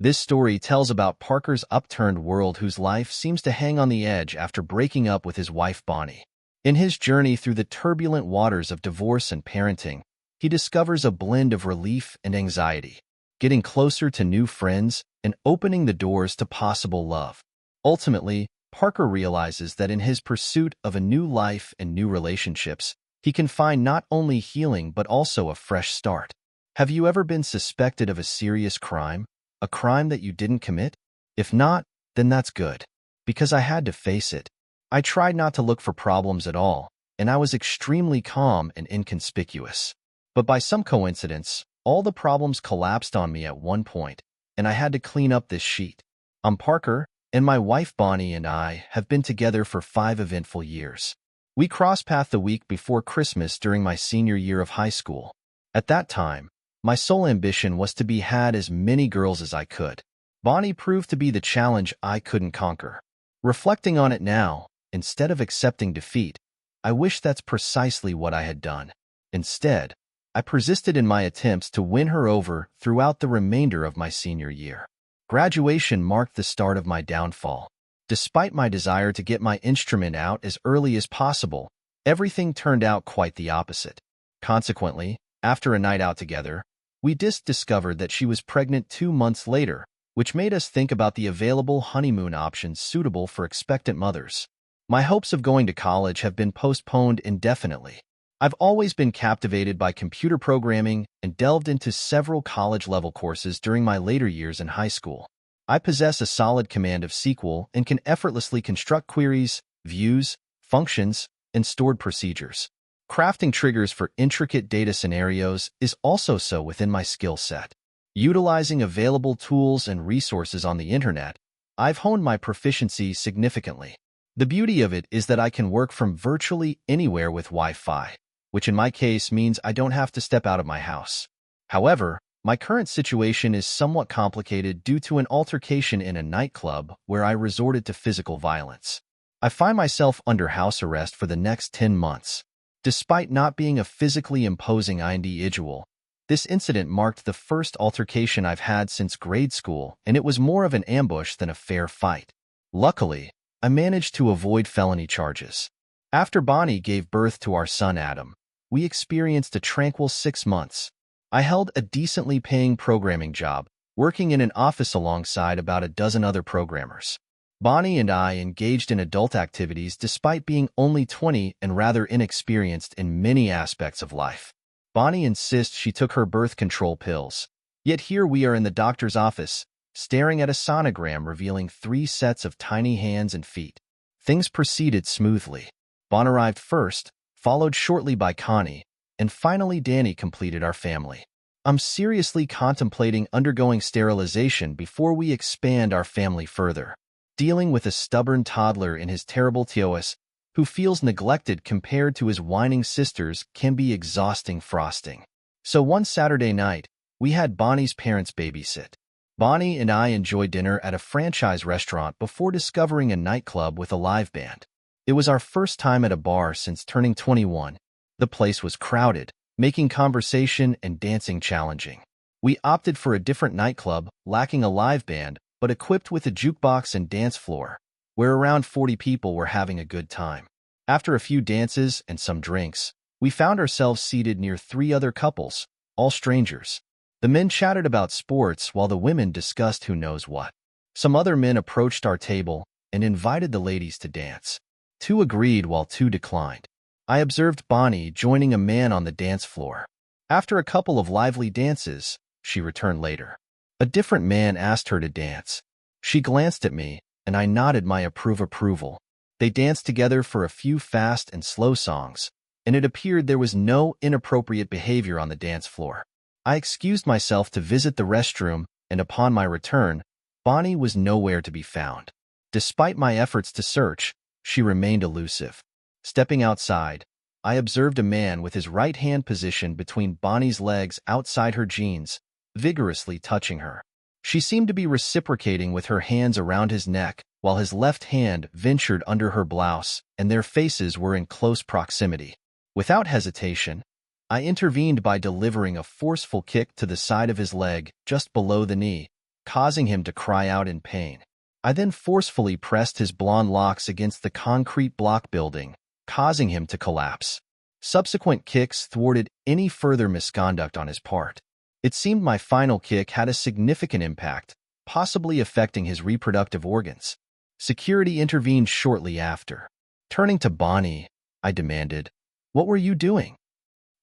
This story tells about Parker's upturned world whose life seems to hang on the edge after breaking up with his wife Bonnie. In his journey through the turbulent waters of divorce and parenting, he discovers a blend of relief and anxiety, getting closer to new friends and opening the doors to possible love. Ultimately, Parker realizes that in his pursuit of a new life and new relationships, he can find not only healing but also a fresh start. Have you ever been suspected of a serious crime? A crime that you didn't commit? If not, then that's good. Because I had to face it. I tried not to look for problems at all, and I was extremely calm and inconspicuous. But by some coincidence, all the problems collapsed on me at one point, and I had to clean up this sheet. I'm Parker, and my wife Bonnie and I have been together for 5 eventful years. We crossed paths the week before Christmas during my senior year of high school. At that time, my sole ambition was to be had as many girls as I could. Bonnie proved to be the challenge I couldn't conquer. Reflecting on it now, instead of accepting defeat, I wish that's precisely what I had done. Instead, I persisted in my attempts to win her over throughout the remainder of my senior year. Graduation marked the start of my downfall. Despite my desire to get my instrument out as early as possible, everything turned out quite the opposite. Consequently, after a night out together, we discovered that she was pregnant 2 months later, which made us think about the available honeymoon options suitable for expectant mothers. My hopes of going to college have been postponed indefinitely. I've always been captivated by computer programming and delved into several college-level courses during my later years in high school. I possess a solid command of SQL and can effortlessly construct queries, views, functions, and stored procedures. Crafting triggers for intricate data scenarios is also so within my skill set. Utilizing available tools and resources on the internet, I've honed my proficiency significantly. The beauty of it is that I can work from virtually anywhere with Wi-Fi, which in my case means I don't have to step out of my house. However, my current situation is somewhat complicated due to an altercation in a nightclub where I resorted to physical violence. I find myself under house arrest for the next 10 months. Despite not being a physically imposing individual, this incident marked the first altercation I've had since grade school, and it was more of an ambush than a fair fight. Luckily, I managed to avoid felony charges. After Bonnie gave birth to our son Adam, we experienced a tranquil 6 months. I held a decently paying programming job, working in an office alongside about a dozen other programmers. Bonnie and I engaged in adult activities despite being only 20 and rather inexperienced in many aspects of life. Bonnie insists she took her birth control pills. Yet here we are in the doctor's office, staring at a sonogram revealing 3 sets of tiny hands and feet. Things proceeded smoothly. Bon arrived first, followed shortly by Connie, and finally Danny completed our family. I'm seriously contemplating undergoing sterilization before we expand our family further. Dealing with a stubborn toddler in his terrible TOS who feels neglected compared to his whining sisters can be exhausting frosting. So one Saturday night, we had Bonnie's parents babysit. Bonnie and I enjoyed dinner at a franchise restaurant before discovering a nightclub with a live band. It was our first time at a bar since turning 21. The place was crowded, making conversation and dancing challenging. We opted for a different nightclub, lacking a live band, but equipped with a jukebox and dance floor, where around 40 people were having a good time. After a few dances and some drinks, we found ourselves seated near 3 other couples, all strangers. The men chatted about sports while the women discussed who knows what. Some other men approached our table and invited the ladies to dance. 2 agreed while 2 declined. I observed Bonnie joining a man on the dance floor. After a couple of lively dances, she returned later. A different man asked her to dance. She glanced at me, and I nodded my approval. They danced together for a few fast and slow songs, and it appeared there was no inappropriate behavior on the dance floor. I excused myself to visit the restroom, and upon my return, Bonnie was nowhere to be found. Despite my efforts to search, she remained elusive. Stepping outside, I observed a man with his right hand positioned between Bonnie's legs outside her jeans, vigorously touching her. She seemed to be reciprocating with her hands around his neck, while his left hand ventured under her blouse, and their faces were in close proximity. Without hesitation, I intervened by delivering a forceful kick to the side of his leg, just below the knee, causing him to cry out in pain. I then forcefully pressed his blonde locks against the concrete block building, causing him to collapse. Subsequent kicks thwarted any further misconduct on his part. It seemed my final kick had a significant impact, possibly affecting his reproductive organs. Security intervened shortly after. Turning to Bonnie, I demanded, "What were you doing?"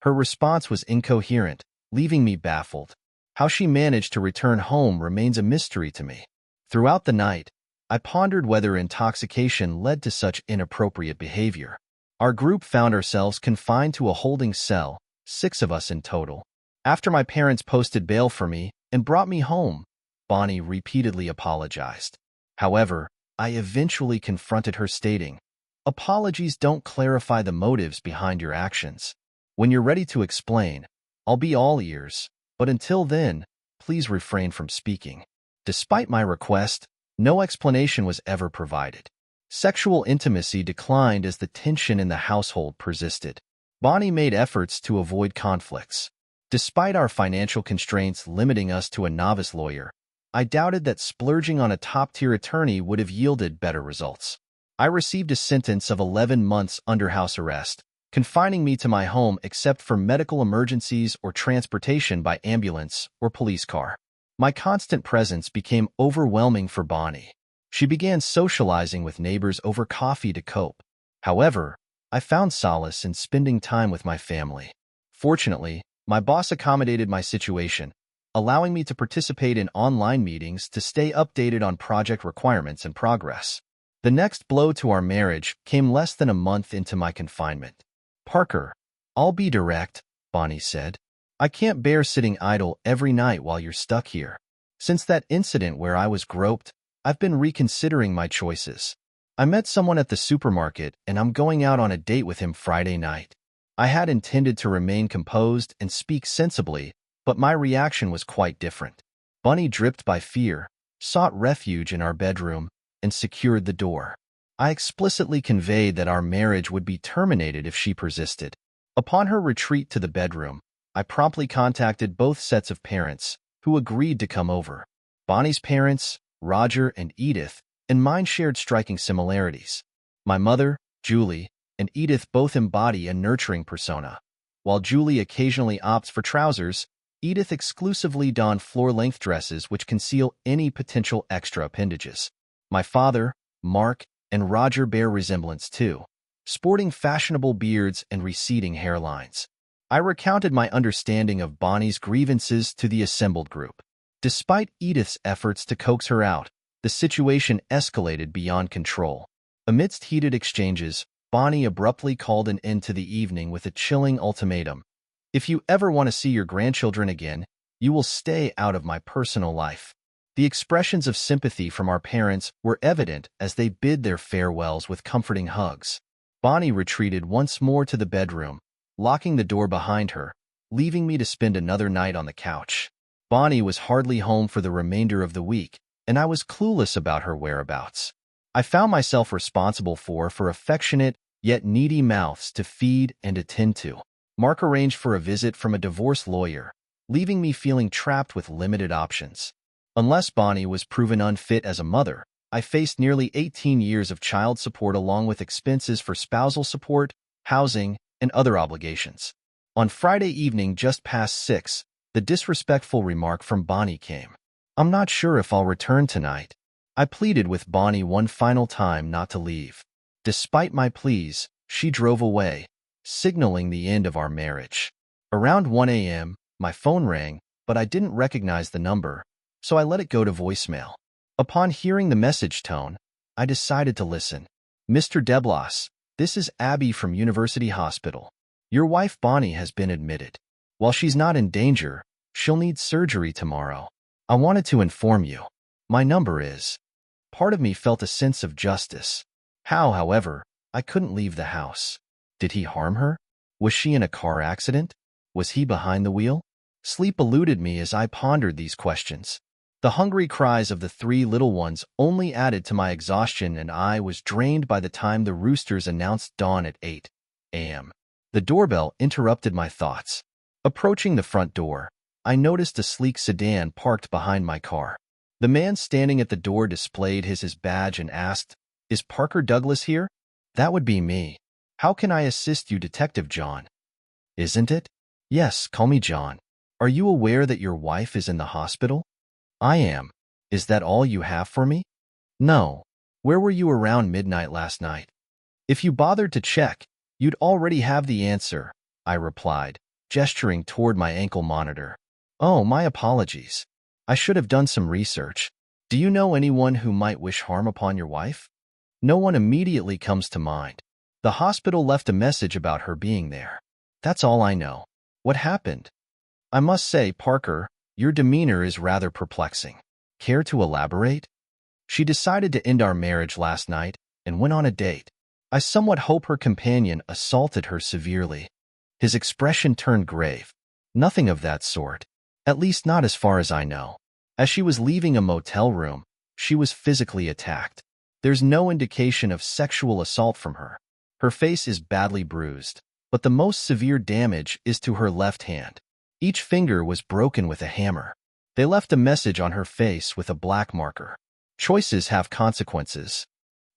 Her response was incoherent, leaving me baffled. How she managed to return home remains a mystery to me. Throughout the night, I pondered whether intoxication led to such inappropriate behavior. Our group found ourselves confined to a holding cell, 6 of us in total. After my parents posted bail for me and brought me home, Bonnie repeatedly apologized. However, I eventually confronted her stating, "Apologies don't clarify the motives behind your actions. When you're ready to explain, I'll be all ears, but until then, please refrain from speaking." Despite my request, no explanation was ever provided. Sexual intimacy declined as the tension in the household persisted. Bonnie made efforts to avoid conflicts. Despite our financial constraints limiting us to a novice lawyer, I doubted that splurging on a top-tier attorney would have yielded better results. I received a sentence of 11 months under house arrest, confining me to my home except for medical emergencies or transportation by ambulance or police car. My constant presence became overwhelming for Bonnie. She began socializing with neighbors over coffee to cope. However, I found solace in spending time with my family. Fortunately, my boss accommodated my situation, allowing me to participate in online meetings to stay updated on project requirements and progress. The next blow to our marriage came less than a month into my confinement. "Parker, I'll be direct," Bonnie said. "I can't bear sitting idle every night while you're stuck here. Since that incident where I was groped, I've been reconsidering my choices. I met someone at the supermarket and I'm going out on a date with him Friday night." I had intended to remain composed and speak sensibly, but my reaction was quite different. Bonnie, dripped by fear, sought refuge in our bedroom and secured the door. I explicitly conveyed that our marriage would be terminated if she persisted. Upon her retreat to the bedroom, I promptly contacted both sets of parents, who agreed to come over. Bonnie's parents, Roger and Edith, and mine shared striking similarities. My mother, Julie, and Edith both embody a nurturing persona. While Julie occasionally opts for trousers, Edith exclusively dons floor-length dresses which conceal any potential extra appendages. My father, Mark, and Roger bear resemblance too, sporting fashionable beards and receding hairlines. I recounted my understanding of Bonnie's grievances to the assembled group. Despite Edith's efforts to coax her out, the situation escalated beyond control. Amidst heated exchanges, Bonnie abruptly called an end to the evening with a chilling ultimatum. "If you ever want to see your grandchildren again, you will stay out of my personal life." The expressions of sympathy from our parents were evident as they bid their farewells with comforting hugs. Bonnie retreated once more to the bedroom, locking the door behind her, leaving me to spend another night on the couch. Bonnie was hardly home for the remainder of the week, and I was clueless about her whereabouts. I found myself responsible for affectionate, yet needy mouths to feed and attend to. Mark arranged for a visit from a divorce lawyer, leaving me feeling trapped with limited options. Unless Bonnie was proven unfit as a mother, I faced nearly 18 years of child support along with expenses for spousal support, housing, and other obligations. On Friday evening just past 6, the disrespectful remark from Bonnie came. "I'm not sure if I'll return tonight." I pleaded with Bonnie one final time not to leave. Despite my pleas, she drove away, signaling the end of our marriage. Around 1 a.m., my phone rang, but I didn't recognize the number, so I let it go to voicemail. Upon hearing the message tone, I decided to listen. "Mr. Deblas, this is Abby from University Hospital. Your wife Bonnie has been admitted. While she's not in danger, she'll need surgery tomorrow. I wanted to inform you. My number is..." Part of me felt a sense of justice. However, I couldn't leave the house. Did he harm her? Was she in a car accident? Was he behind the wheel? Sleep eluded me as I pondered these questions. The hungry cries of the 3 little ones only added to my exhaustion, and I was drained by the time the roosters announced dawn at 8 a.m. The doorbell interrupted my thoughts. Approaching the front door, I noticed a sleek sedan parked behind my car. The man standing at the door displayed his badge and asked, "Is Parker Douglas here?" "That would be me. How can I assist you, Detective John?" "Isn't it?" "Yes, call me John. Are you aware that your wife is in the hospital?" "I am. Is that all you have for me?" "No. Where were you around midnight last night?" "If you bothered to check, you'd already have the answer," I replied, gesturing toward my ankle monitor. "Oh, my apologies. I should have done some research. Do you know anyone who might wish harm upon your wife?" "No one immediately comes to mind. The hospital left a message about her being there. That's all I know." "What happened?" "I must say, Parker, your demeanor is rather perplexing. Care to elaborate?" "She decided to end our marriage last night and went on a date. I somewhat hope her companion assaulted her severely." His expression turned grave. "Nothing of that sort. At least not as far as I know. As she was leaving a motel room, she was physically attacked. There's no indication of sexual assault from her. Her face is badly bruised, but the most severe damage is to her left hand. Each finger was broken with a hammer. They left a message on her face with a black marker. Choices have consequences."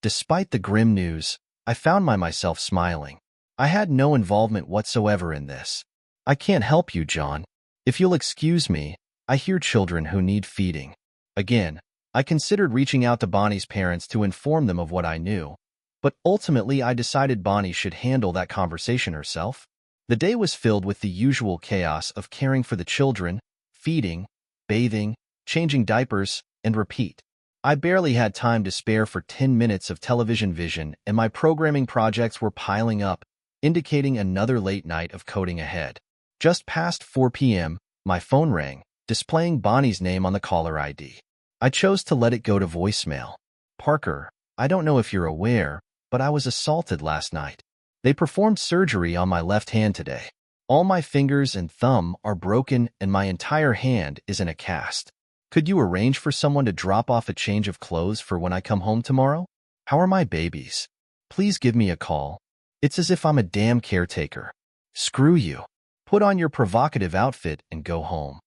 Despite the grim news, I found myself smiling. I had no involvement whatsoever in this. "I can't help you, John. If you'll excuse me, I hear children who need feeding." Again, I considered reaching out to Bonnie's parents to inform them of what I knew, but ultimately I decided Bonnie should handle that conversation herself. The day was filled with the usual chaos of caring for the children, feeding, bathing, changing diapers, and repeat. I barely had time to spare for 10 minutes of television vision, and my programming projects were piling up, indicating another late night of coding ahead. Just past 4 p.m., my phone rang, displaying Bonnie's name on the caller ID. I chose to let it go to voicemail. "Parker, I don't know if you're aware, but I was assaulted last night. They performed surgery on my left hand today. All my fingers and thumb are broken and my entire hand is in a cast. Could you arrange for someone to drop off a change of clothes for when I come home tomorrow? How are my babies? Please give me a call. It's as if I'm a damn caretaker. Screw you. Put on your provocative outfit and go home."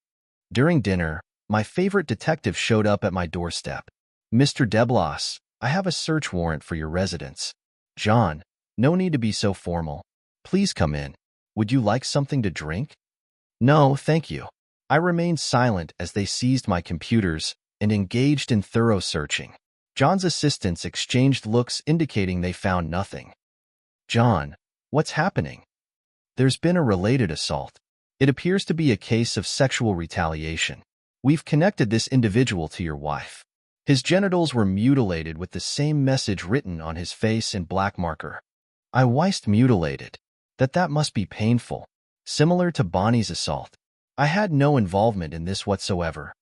During dinner, my favorite detective showed up at my doorstep. "Mr. Deblas, I have a search warrant for your residence." "John, no need to be so formal. Please come in. Would you like something to drink?" "No, thank you." I remained silent as they seized my computers and engaged in thorough searching. John's assistants exchanged looks indicating they found nothing. "John, what's happening?" "There's been a related assault. It appears to be a case of sexual retaliation. We've connected this individual to your wife. His genitals were mutilated with the same message written on his face in black marker." "I wife's mutilated. That must be painful. Similar to Bonnie's assault. I had no involvement in this whatsoever."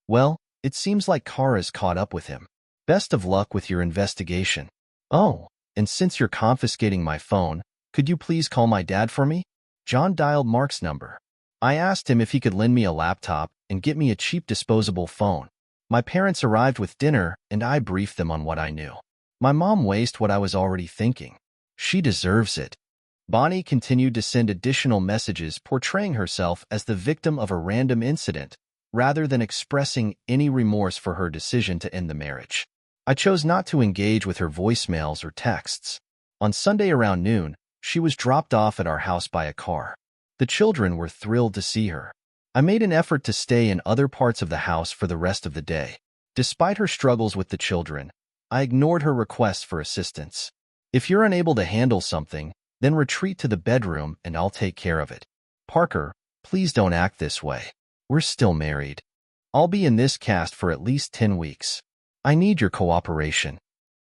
"Well, it seems like Kara's caught up with him. Best of luck with your investigation." "Oh, and since you're confiscating my phone, could you please call my dad for me?" John dialed Mark's number. I asked him if he could lend me a laptop and get me a cheap disposable phone. My parents arrived with dinner, and I briefed them on what I knew. My mom wasted what I was already thinking. She deserves it. Bonnie continued to send additional messages portraying herself as the victim of a random incident, rather than expressing any remorse for her decision to end the marriage. I chose not to engage with her voicemails or texts. On Sunday around noon, she was dropped off at our house by a car. The children were thrilled to see her. I made an effort to stay in other parts of the house for the rest of the day. Despite her struggles with the children, I ignored her requests for assistance. "If you're unable to handle something, then retreat to the bedroom and I'll take care of it. Parker, please don't act this way. We're still married. I'll be in this cast for at least 10 weeks. I need your cooperation."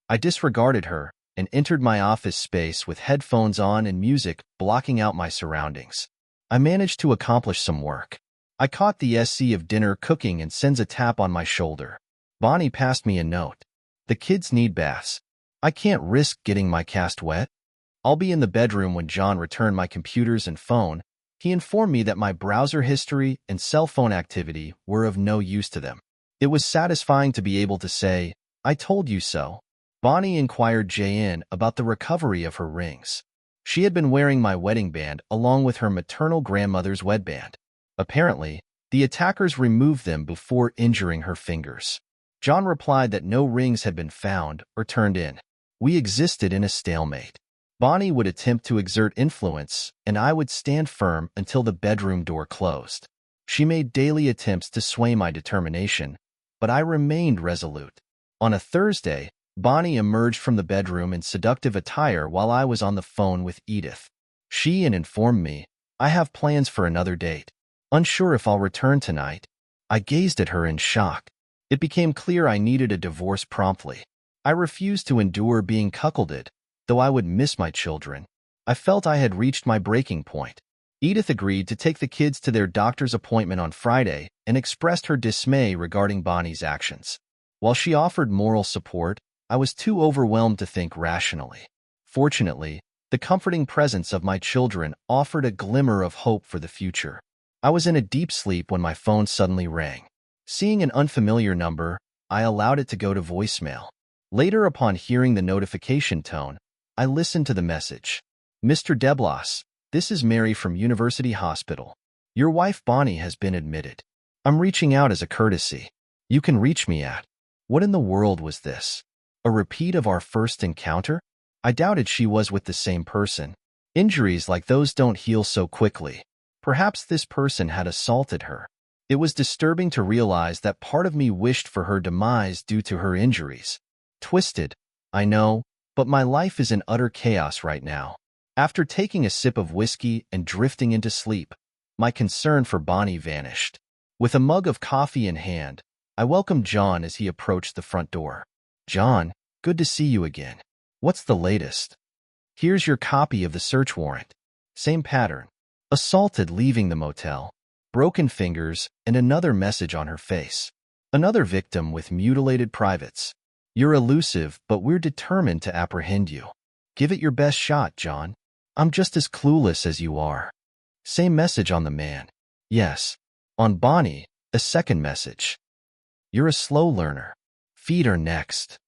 I disregarded her and entered my office space with headphones on and music blocking out my surroundings. I managed to accomplish some work. I caught the SC of dinner cooking and sends a tap on my shoulder. Bonnie passed me a note. "The kids need baths. I can't risk getting my cast wet." I'll be in the bedroom when John returned my computers and phone. He informed me that my browser history and cell phone activity were of no use to them. It was satisfying to be able to say, "I told you so." Bonnie inquired JN about the recovery of her rings. She had been wearing my wedding band along with her maternal grandmother's wed band. Apparently, the attackers removed them before injuring her fingers. John replied that no rings had been found or turned in. We existed in a stalemate. Bonnie would attempt to exert influence, and I would stand firm until the bedroom door closed. She made daily attempts to sway my determination, but I remained resolute. On a Thursday, Bonnie emerged from the bedroom in seductive attire while I was on the phone with Edith. She informed me, "I have plans for another date. Unsure if I'll return tonight." I gazed at her in shock. It became clear I needed a divorce promptly. I refused to endure being cuckolded, though I would miss my children. I felt I had reached my breaking point. Edith agreed to take the kids to their doctor's appointment on Friday and expressed her dismay regarding Bonnie's actions. While she offered moral support, I was too overwhelmed to think rationally. Fortunately, the comforting presence of my children offered a glimmer of hope for the future. I was in a deep sleep when my phone suddenly rang. Seeing an unfamiliar number, I allowed it to go to voicemail. Later, upon hearing the notification tone, I listened to the message. "Mr. Deblas, this is Mary from University Hospital. Your wife Bonnie has been admitted. I'm reaching out as a courtesy. You can reach me at..." What in the world was this? A repeat of our first encounter? I doubted she was with the same person. Injuries like those don't heal so quickly. Perhaps this person had assaulted her. It was disturbing to realize that part of me wished for her demise due to her injuries. Twisted, I know, but my life is in utter chaos right now. After taking a sip of whiskey and drifting into sleep, my concern for Bonnie vanished. With a mug of coffee in hand, I welcomed John as he approached the front door. "John, good to see you again. What's the latest?" "Here's your copy of the search warrant. Same pattern. Assaulted leaving the motel. Broken fingers and another message on her face. Another victim with mutilated privates. You're elusive, but we're determined to apprehend you. Give it your best shot, John. I'm just as clueless as you are." Same message on the man. Yes. On Bonnie, a second message. "You're a slow learner. Feet are next.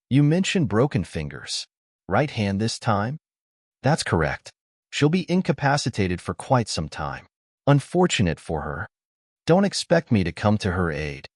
You mentioned broken fingers. Right hand this time?" "That's correct. She'll be incapacitated for quite some time. Unfortunate for her. Don't expect me to come to her aid."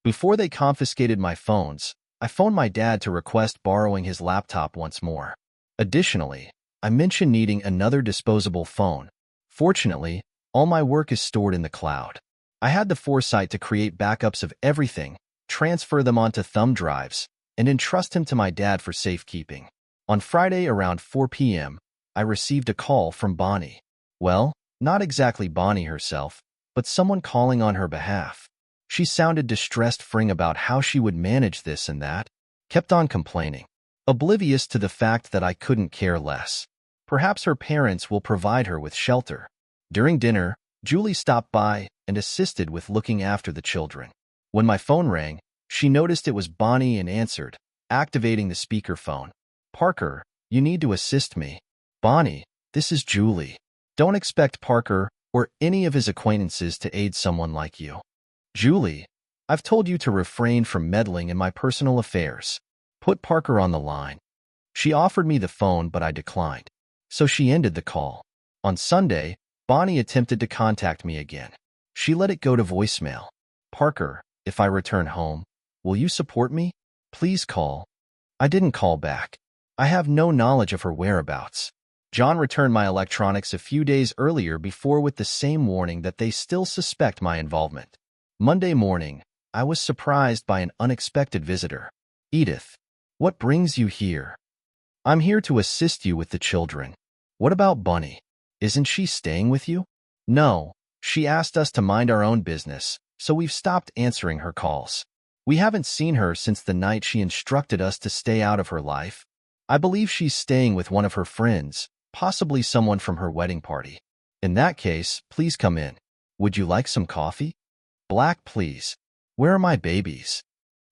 Before they confiscated my phones, I phoned my dad to request borrowing his laptop once more. Additionally, I mentioned needing another disposable phone. Fortunately, all my work is stored in the cloud. I had the foresight to create backups of everything, transfer them onto thumb drives, and entrust him to my dad for safekeeping. On Friday around 4 p.m., I received a call from Bonnie. Well, not exactly Bonnie herself, but someone calling on her behalf. She sounded distressed, fring about how she would manage this and that, kept on complaining, oblivious to the fact that I couldn't care less. Perhaps her parents will provide her with shelter. During dinner, Julie stopped by and assisted with looking after the children. When my phone rang, she noticed it was Bonnie and answered, activating the speakerphone. "Parker, you need to assist me." "Bonnie, this is Julie. Don't expect Parker or any of his acquaintances to aid someone like you." "Julie, I've told you to refrain from meddling in my personal affairs. Put Parker on the line." She offered me the phone, but I declined. So she ended the call. On Sunday, Bonnie attempted to contact me again. She let it go to voicemail. "Parker, if I return home, will you support me? Please call." I didn't call back. I have no knowledge of her whereabouts. John returned my electronics a few days earlier before with the same warning that they still suspect my involvement. Monday morning, I was surprised by an unexpected visitor. "Edith, what brings you here?" "I'm here to assist you with the children." "What about Bunny? Isn't she staying with you?" "No, she asked us to mind our own business, so we've stopped answering her calls. We haven't seen her since the night she instructed us to stay out of her life. I believe she's staying with one of her friends, possibly someone from her wedding party." "In that case, please come in. Would you like some coffee?" "Black, please." "Where are my babies?"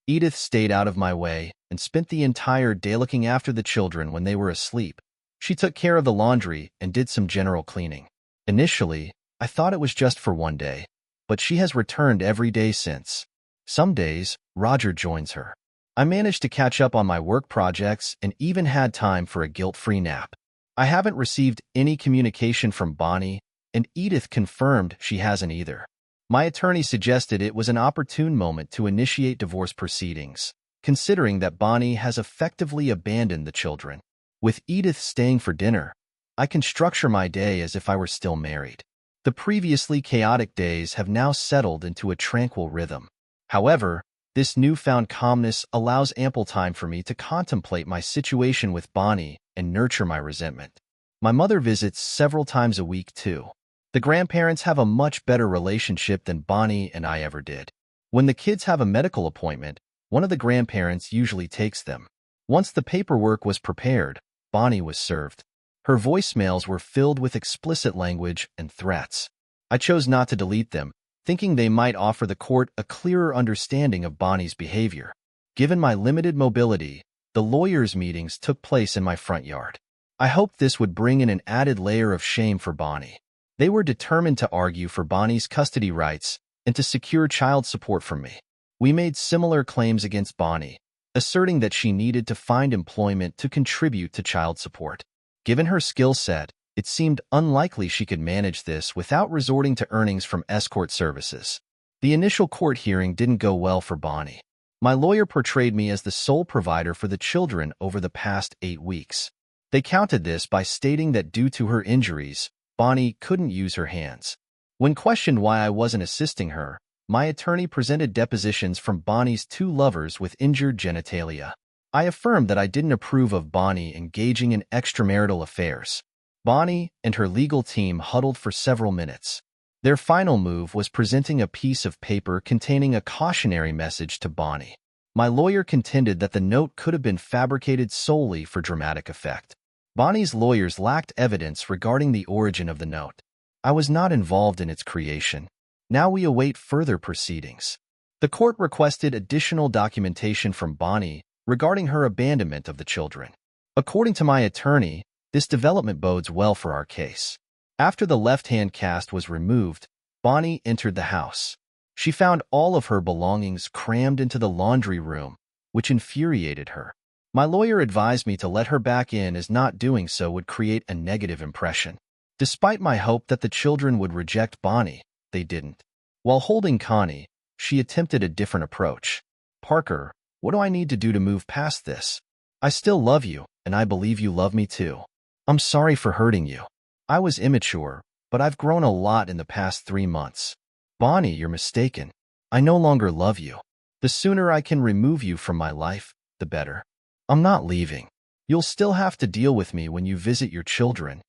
Edith stayed out of my way and spent the entire day looking after the children when they were asleep. She took care of the laundry and did some general cleaning. Initially, I thought it was just for one day, but she has returned every day since. Some days, Roger joins her. I managed to catch up on my work projects and even had time for a guilt-free nap. I haven't received any communication from Bonnie, and Edith confirmed she hasn't either. My attorney suggested it was an opportune moment to initiate divorce proceedings, considering that Bonnie has effectively abandoned the children. With Edith staying for dinner, I can structure my day as if I were still married. The previously chaotic days have now settled into a tranquil rhythm. However, this newfound calmness allows ample time for me to contemplate my situation with Bonnie and nurture my resentment. My mother visits several times a week, too. The grandparents have a much better relationship than Bonnie and I ever did. When the kids have a medical appointment, one of the grandparents usually takes them. Once the paperwork was prepared, Bonnie was served. Her voicemails were filled with explicit language and threats. I chose not to delete them, thinking they might offer the court a clearer understanding of Bonnie's behavior. Given my limited mobility, the lawyers' meetings took place in my front yard. I hoped this would bring in an added layer of shame for Bonnie. They were determined to argue for Bonnie's custody rights and to secure child support from me. We made similar claims against Bonnie, asserting that she needed to find employment to contribute to child support. Given her skill set, it seemed unlikely she could manage this without resorting to earnings from escort services. The initial court hearing didn't go well for Bonnie. My lawyer portrayed me as the sole provider for the children over the past 8 weeks. They countered this by stating that due to her injuries, Bonnie couldn't use her hands. When questioned why I wasn't assisting her, my attorney presented depositions from Bonnie's 2 lovers with injured genitalia. I affirmed that I didn't approve of Bonnie engaging in extramarital affairs. Bonnie and her legal team huddled for several minutes. Their final move was presenting a piece of paper containing a cautionary message to Bonnie. My lawyer contended that the note could have been fabricated solely for dramatic effect. Bonnie's lawyers lacked evidence regarding the origin of the note. I was not involved in its creation. Now we await further proceedings. The court requested additional documentation from Bonnie regarding her abandonment of the children. According to my attorney, this development bodes well for our case. After the left-hand cast was removed, Bonnie entered the house. She found all of her belongings crammed into the laundry room, which infuriated her. My lawyer advised me to let her back in, as not doing so would create a negative impression. Despite my hope that the children would reject Bonnie, they didn't. While holding Connie, she attempted a different approach. "Parker, what do I need to do to move past this? I still love you, and I believe you love me too. I'm sorry for hurting you. I was immature, but I've grown a lot in the past 3 months. Bonnie, you're mistaken. I no longer love you. The sooner I can remove you from my life, the better. I'm not leaving. You'll still have to deal with me when you visit your children."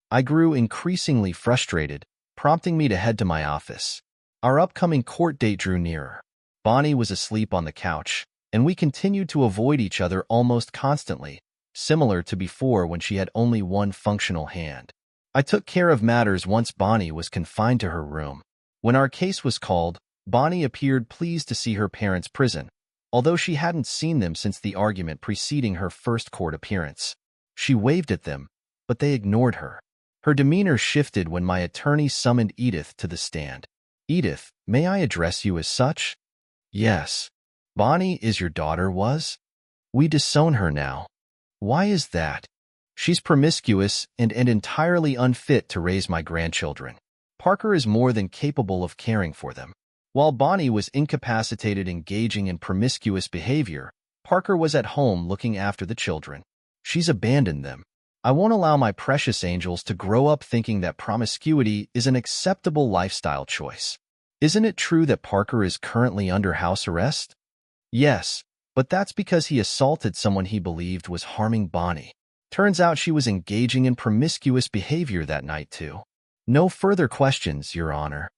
I grew increasingly frustrated, prompting me to head to my office. Our upcoming court date drew nearer. Bonnie was asleep on the couch, and we continued to avoid each other almost constantly, similar to before when she had only one functional hand. I took care of matters once Bonnie was confined to her room. When our case was called, Bonnie appeared pleased to see her parents' prison, although she hadn't seen them since the argument preceding her first court appearance. She waved at them, but they ignored her. Her demeanor shifted when my attorney summoned Edith to the stand. "Edith, may I address you as such?" "Yes." "Bonnie is your daughter, was? We disown her now. Why is that?" "She's promiscuous and entirely unfit to raise my grandchildren. Parker is more than capable of caring for them." While Bonnie was incapacitated engaging in promiscuous behavior, Parker was at home looking after the children. She's abandoned them. I won't allow my precious angels to grow up thinking that promiscuity is an acceptable lifestyle choice. Isn't it true that Parker is currently under house arrest? Yes, but that's because he assaulted someone he believed was harming Bonnie. Turns out she was engaging in promiscuous behavior that night, too. No further questions, Your Honor.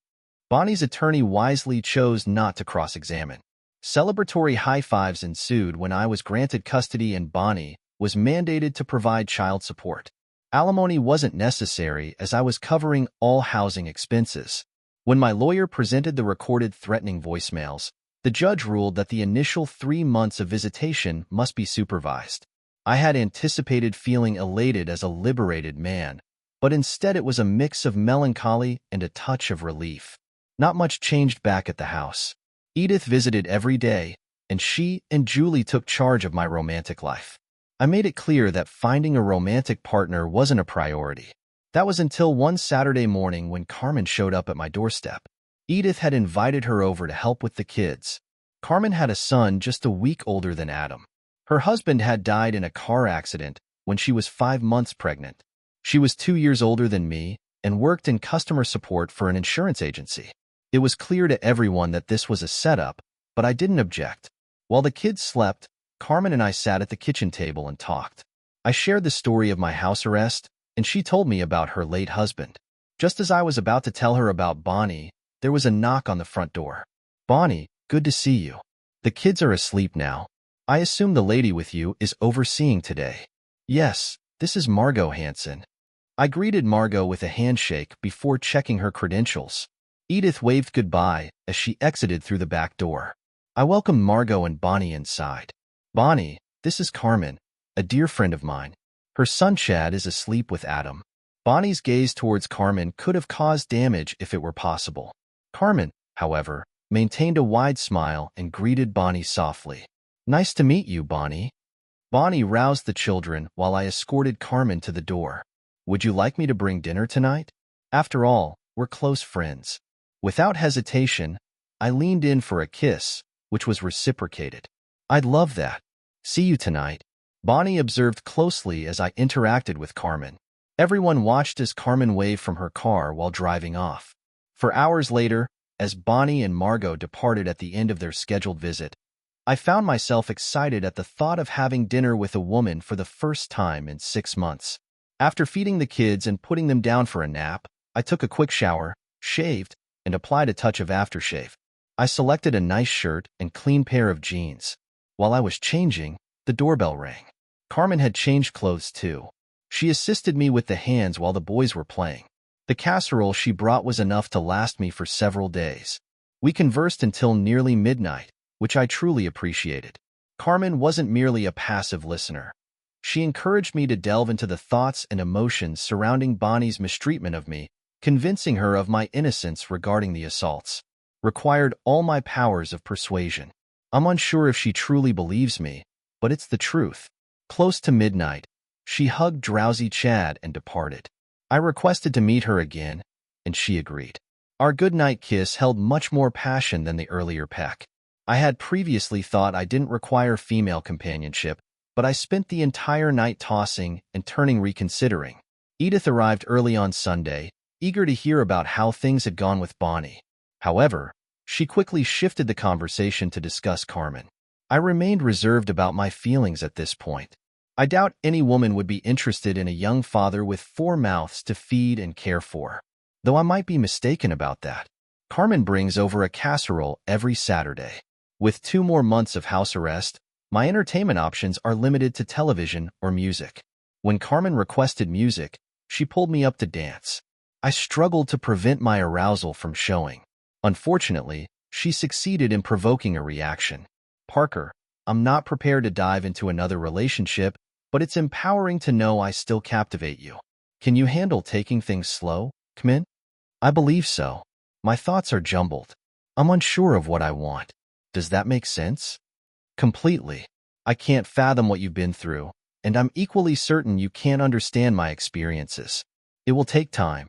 Bonnie's attorney wisely chose not to cross-examine. Celebratory high-fives ensued when I was granted custody and Bonnie was mandated to provide child support. Alimony wasn't necessary as I was covering all housing expenses. When my lawyer presented the recorded threatening voicemails, the judge ruled that the initial 3 months of visitation must be supervised. I had anticipated feeling elated as a liberated man, but instead it was a mix of melancholy and a touch of relief. Not much changed back at the house. Edith visited every day, and she and Julie took charge of my romantic life. I made it clear that finding a romantic partner wasn't a priority. That was until one Saturday morning when Carmen showed up at my doorstep. Edith had invited her over to help with the kids. Carmen had a son just a week older than Adam. Her husband had died in a car accident when she was 5 months pregnant. She was 2 years older than me and worked in customer support for an insurance agency. It was clear to everyone that this was a setup, but I didn't object. While the kids slept, Carmen and I sat at the kitchen table and talked. I shared the story of my house arrest, and she told me about her late husband. Just as I was about to tell her about Bonnie, there was a knock on the front door. "Bonnie, good to see you. The kids are asleep now. I assume the lady with you is overseeing today." "Yes, this is Margot Hansen." I greeted Margot with a handshake before checking her credentials. Edith waved goodbye as she exited through the back door. I welcomed Margot and Bonnie inside. "Bonnie, this is Carmen, a dear friend of mine. Her son Chad is asleep with Adam." Bonnie's gaze towards Carmen could have caused damage if it were possible. Carmen, however, maintained a wide smile and greeted Bonnie softly. "Nice to meet you, Bonnie." Bonnie roused the children while I escorted Carmen to the door. "Would you like me to bring dinner tonight? After all, we're close friends." Without hesitation, I leaned in for a kiss, which was reciprocated. "I'd love that. See you tonight." Bonnie observed closely as I interacted with Carmen. Everyone watched as Carmen waved from her car while driving off. For hours later, as Bonnie and Margot departed at the end of their scheduled visit, I found myself excited at the thought of having dinner with a woman for the first time in 6 months. After feeding the kids and putting them down for a nap, I took a quick shower, shaved, and applied a touch of aftershave. I selected a nice shirt and clean pair of jeans. While I was changing, the doorbell rang. Carmen had changed clothes too. She assisted me with the hands while the boys were playing. The casserole she brought was enough to last me for several days. We conversed until nearly midnight, which I truly appreciated. Carmen wasn't merely a passive listener. She encouraged me to delve into the thoughts and emotions surrounding Bonnie's mistreatment of me, convincing her of my innocence regarding the assaults. Required all my powers of persuasion. I'm unsure if she truly believes me, but it's the truth. Close to midnight, she hugged drowsy Chad and departed. I requested to meet her again, and she agreed. Our goodnight kiss held much more passion than the earlier peck. I had previously thought I didn't require female companionship, but I spent the entire night tossing and turning, reconsidering. Edith arrived early on Sunday, eager to hear about how things had gone with Bonnie. However, she quickly shifted the conversation to discuss Carmen. I remained reserved about my feelings at this point. I doubt any woman would be interested in a young father with 4 mouths to feed and care for, though I might be mistaken about that. Carmen brings over a casserole every Saturday. With 2 more months of house arrest, my entertainment options are limited to television or music. When Carmen requested music, she pulled me up to dance. I struggled to prevent my arousal from showing. Unfortunately, she succeeded in provoking a reaction. "Parker, I'm not prepared to dive into another relationship, but it's empowering to know I still captivate you. Can you handle taking things slow, Carmen?" "I believe so. My thoughts are jumbled. I'm unsure of what I want. Does that make sense?" "Completely. I can't fathom what you've been through, and I'm equally certain you can't understand my experiences. It will take time."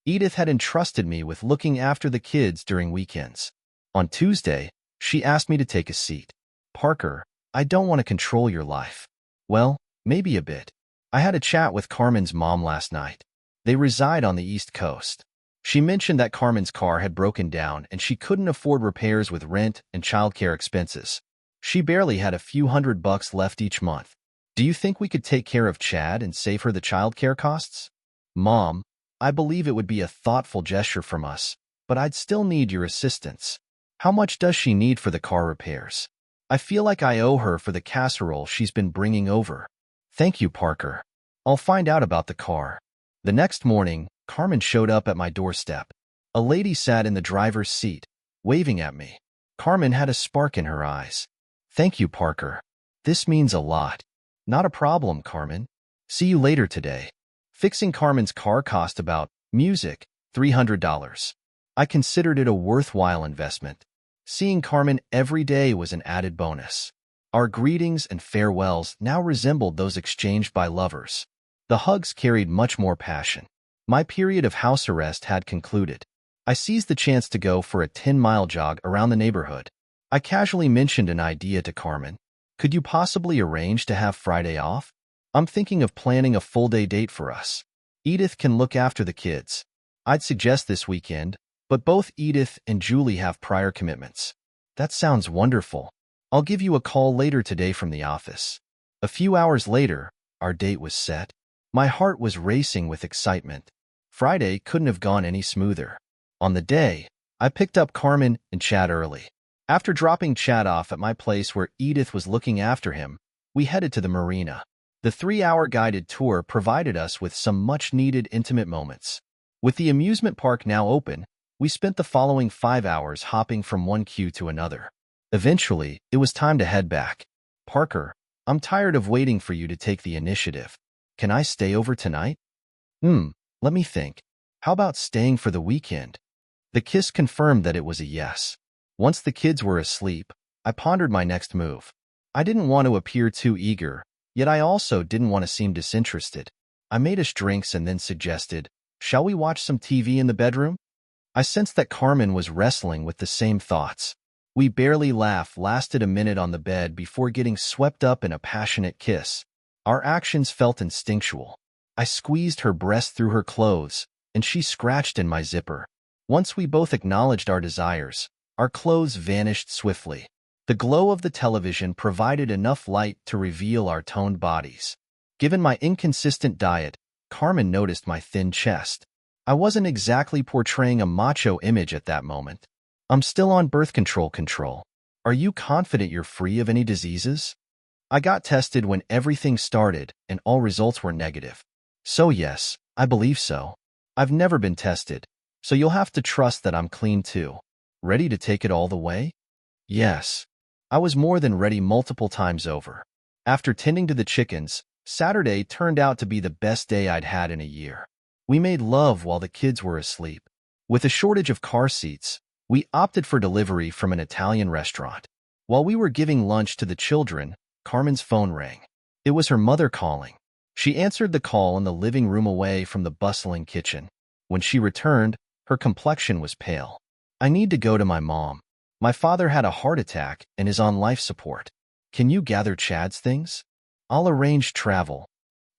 Edith had entrusted me with looking after the kids during weekends. On Tuesday, she asked me to take a seat. "Parker, I don't want to control your life." "Well, maybe a bit. I had a chat with Carmen's mom last night. They reside on the East Coast. She mentioned that Carmen's car had broken down and she couldn't afford repairs with rent and childcare expenses. She barely had a few $100 left each month. Do you think we could take care of Chad and save her the childcare costs?" "Mom, I believe it would be a thoughtful gesture from us, but I'd still need your assistance. How much does she need for the car repairs? I feel like I owe her for the casserole she's been bringing over." "Thank you, Parker. I'll find out about the car." The next morning, Carmen showed up at my doorstep. A lady sat in the driver's seat, waving at me. Carmen had a spark in her eyes. "Thank you, Parker. This means a lot." "Not a problem, Carmen. See you later today." Fixing Carmen's car cost about music $300. I considered it a worthwhile investment. Seeing Carmen every day was an added bonus. Our greetings and farewells now resembled those exchanged by lovers. The hugs carried much more passion. My period of house arrest had concluded. I seized the chance to go for a 10-mile jog around the neighborhood. I casually mentioned an idea to Carmen. Could you possibly arrange to have Friday off? I'm thinking of planning a full-day date for us. Edith can look after the kids. I'd suggest this weekend, but both Edith and Julie have prior commitments. That sounds wonderful. I'll give you a call later today from the office. A few hours later, our date was set. My heart was racing with excitement. Friday couldn't have gone any smoother. On the day, I picked up Carmen and Chad early. After dropping Chad off at my place where Edith was looking after him, we headed to the marina. The 3-hour guided tour provided us with some much-needed intimate moments. With the amusement park now open, we spent the following 5 hours hopping from one queue to another. Eventually, it was time to head back. Parker, I'm tired of waiting for you to take the initiative. Can I stay over tonight? Let me think. How about staying for the weekend? The kiss confirmed that it was a yes. Once the kids were asleep, I pondered my next move. I didn't want to appear too eager, yet I also didn't want to seem disinterested. I made us drinks and then suggested, shall we watch some TV in the bedroom? I sensed that Carmen was wrestling with the same thoughts. We barely laughed lasted a minute on the bed before getting swept up in a passionate kiss. Our actions felt instinctual. I squeezed her breast through her clothes, and she scratched in my zipper. Once we both acknowledged our desires, our clothes vanished swiftly. The glow of the television provided enough light to reveal our toned bodies. Given my inconsistent diet, Carmen noticed my thin chest. I wasn't exactly portraying a macho image at that moment. I'm still on birth control. Are you confident you're free of any diseases? I got tested when everything started and all results were negative. So yes, I believe so. I've never been tested, so you'll have to trust that I'm clean too. Ready to take it all the way? Yes. I was more than ready multiple times over. After tending to the chickens, Saturday turned out to be the best day I'd had in a year. We made love while the kids were asleep. With a shortage of car seats, we opted for delivery from an Italian restaurant. While we were giving lunch to the children, Carmen's phone rang. It was her mother calling. She answered the call in the living room away from the bustling kitchen. When she returned, her complexion was pale. I need to go to my mom. My father had a heart attack and is on life support. Can you gather Chad's things? I'll arrange travel.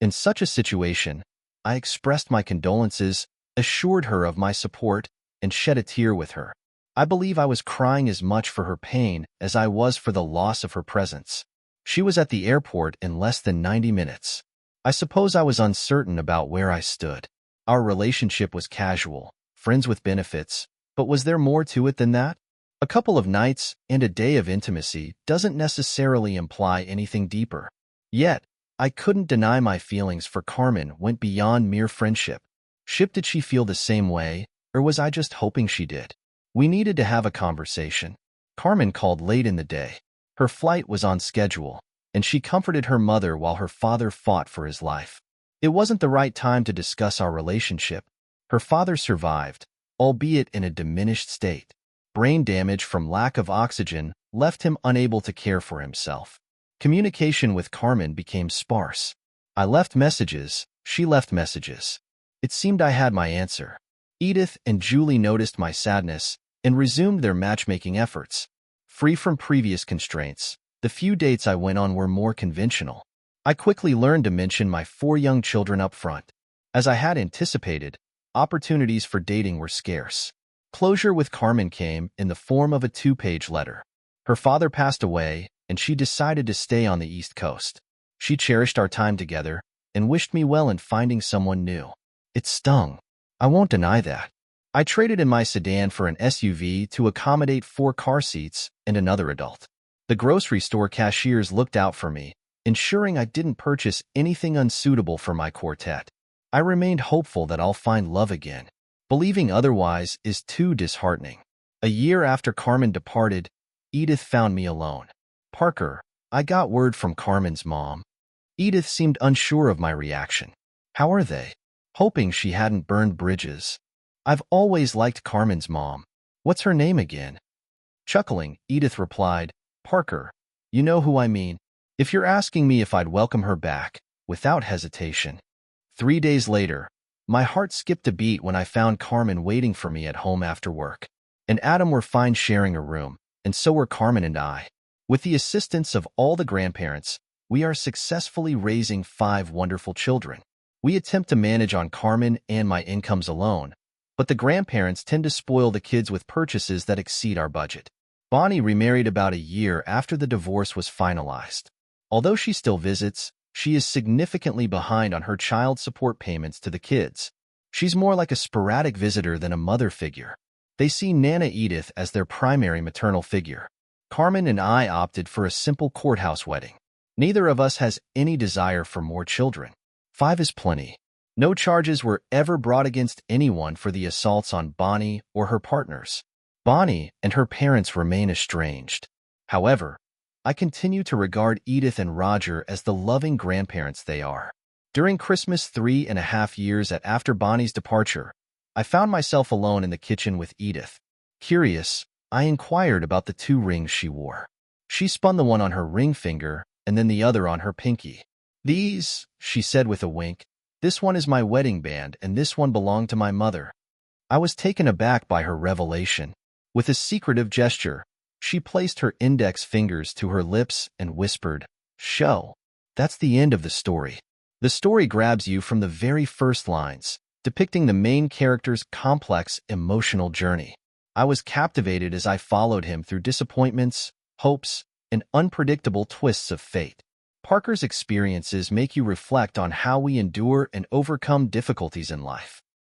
In such a situation, I expressed my condolences, assured her of my support, and shed a tear with her. I believe I was crying as much for her pain as I was for the loss of her presence. She was at the airport in less than 90 minutes. I suppose I was uncertain about where I stood. Our relationship was casual, friends with benefits, but was there more to it than that? A couple of nights and a day of intimacy doesn't necessarily imply anything deeper. Yet, I couldn't deny my feelings for Carmen went beyond mere friendship. Did she feel the same way, or was I just hoping she did? We needed to have a conversation. Carmen called late in the day. Her flight was on schedule, and she comforted her mother while her father fought for his life. It wasn't the right time to discuss our relationship. Her father survived, albeit in a diminished state. Brain damage from lack of oxygen left him unable to care for himself. Communication with Carmen became sparse. I left messages, she left messages. It seemed I had my answer. Edith and Julie noticed my sadness and resumed their matchmaking efforts. Free from previous constraints, the few dates I went on were more conventional. I quickly learned to mention my 4 young children up front. As I had anticipated, opportunities for dating were scarce. Closure with Carmen came in the form of a 2-page letter. Her father passed away, and she decided to stay on the East Coast. She cherished our time together and wished me well in finding someone new. It stung. I won't deny that. I traded in my sedan for an SUV to accommodate 4 car seats and another adult. The grocery store cashiers looked out for me, ensuring I didn't purchase anything unsuitable for my quartet. I remained hopeful that I'll find love again. Believing otherwise is too disheartening. A year after Carmen departed, Edith found me alone. Parker, I got word from Carmen's mom. Edith seemed unsure of my reaction. How are they? Hoping she hadn't burned bridges. I've always liked Carmen's mom. What's her name again? Chuckling, Edith replied, Parker, you know who I mean. If you're asking me if I'd welcome her back, without hesitation. 3 days later, My heart skipped a beat when I found Carmen waiting for me at home after work. And Adam were fine sharing a room, and so were Carmen and I. With the assistance of all the grandparents, we are successfully raising 5 wonderful children. We attempt to manage on Carmen and my incomes alone, but the grandparents tend to spoil the kids with purchases that exceed our budget. Bonnie remarried about a year after the divorce was finalized. Although she still visits, she is significantly behind on her child support payments to the kids. She's more like a sporadic visitor than a mother figure. They see Nana Edith as their primary maternal figure. Carmen and I opted for a simple courthouse wedding. Neither of us has any desire for more children. 5 is plenty. No charges were ever brought against anyone for the assaults on Bonnie or her partners. Bonnie and her parents remain estranged. However, I continue to regard Edith and Roger as the loving grandparents they are. During Christmas 3.5 years after Bonnie's departure, I found myself alone in the kitchen with Edith. Curious, I inquired about the 2 rings she wore. She spun the one on her ring finger and then the other on her pinky. "These," she said with a wink, "this one is my wedding band and this one belonged to my mother." I was taken aback by her revelation. With a secretive gesture, she placed her index fingers to her lips and whispered, "Show." That's the end of the story. The story grabs you from the very first lines, depicting the main character's complex emotional journey. I was captivated as I followed him through disappointments, hopes, and unpredictable twists of fate. Parker's experiences make you reflect on how we endure and overcome difficulties in life.